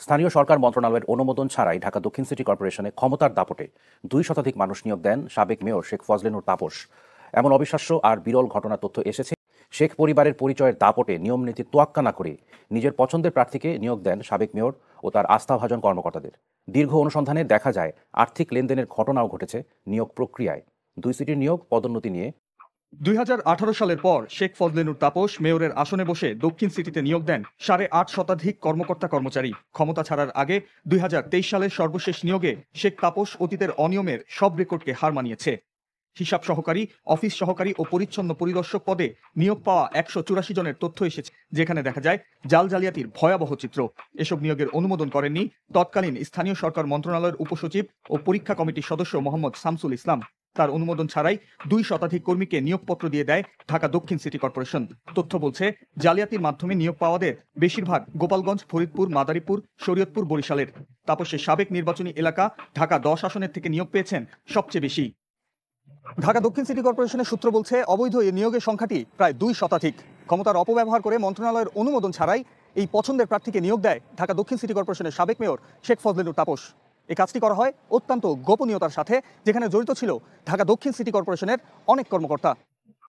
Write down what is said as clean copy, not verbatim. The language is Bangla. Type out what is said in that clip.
স্থানীয় সরকার মন্ত্রণালয়ের অনুমোদন ছাড়াই ঢাকা দক্ষিণ সিটি কর্পোরেশনে ক্ষমতার দাপটে 2 শতাধিক মানুষ নিয়োগ দেন সাবেক মেয়র শেখ ফজলে নূর তাপস। এমন অবিশ্বাস্য আর বিরল ঘটনার তথ্য এসেছে। শেখ পরিবারের পরিচয়ের দাপটে নিয়মনীতি তোয়াক্কা না করে নিজের পছন্দের প্রার্থীকে নিয়োগ দেন সাবেক মেয়র ও তার আস্থাভাজন কর্মকর্তাদের। দীর্ঘ অনুসন্ধানে দেখা যায় আর্থিক লেনদেনের ঘটনাও ঘটেছে নিয়োগ প্রক্রিয়ায়। 2 সিটির নিয়োগ পদোন্নতি নিয়ে 2018 সালের পর শেখ ফজলে নূর তাপস মেয়রের আসনে বসে দক্ষিণ সিটিতে নিয়োগ দেন 8.5 শতাধিক কর্মকর্তা কর্মচারী। ক্ষমতা ছাড়ার আগে 2023 সালের সর্বশেষ নিয়োগে শেখ তাপস অতীতের অনিয়মের সব রেকর্ডকে হার মানিয়েছে। হিসাব সহকারী, অফিস সহকারী ও পরিচ্ছন্ন পরিদর্শক পদে নিয়োগ পাওয়া 184 জনের তথ্য এসেছে, যেখানে দেখা যায় জাল জালিয়াতির ভয়াবহ চিত্র। এসব নিয়োগের অনুমোদন করেননি তৎকালীন স্থানীয় সরকার মন্ত্রণালয়ের উপসচিব ও পরীক্ষা কমিটির সদস্য মোহাম্মদ শামসুল ইসলাম। তার অনুমোদন ছাড়াই 2 শতাধিক কর্মীকে নিয়োগপত্র দিয়ে দেয় ঢাকা দক্ষিণ সিটি কর্পোরেশন। তথ্য বলছে, জালিয়াতির মাধ্যমে নিয়োগ পাওয়াদের বেশিরভাগ গোপালগঞ্জ, ফরিদপুর, মাদারীপুর, শরীয়তপুর, বরিশালের। তাপসের সাবেক নির্বাচনী এলাকা ঢাকা 10 আসনের থেকে নিয়োগ পেয়েছেন সবচেয়ে বেশি। ঢাকা দক্ষিণ সিটি কর্পোরেশনের সূত্র বলছে, অবৈধ এই নিয়োগের সংখ্যাটি প্রায় 2 শতাধিক। ক্ষমতার অপব্যবহার করে মন্ত্রণালয়ের অনুমোদন ছাড়াই এই পছন্দের প্রার্থীকে নিয়োগ দেয় ঢাকা দক্ষিণ সিটি কর্পোরেশনের সাবেক মেয়র শেখ ফজলে নূর তাপস। এই কাজটি করা হয় অত্যন্ত গোপনীয়তার সাথে, যেখানে জড়িত ছিল ঢাকা দক্ষিণ সিটি কর্পোরেশনের অনেক কর্মকর্তা।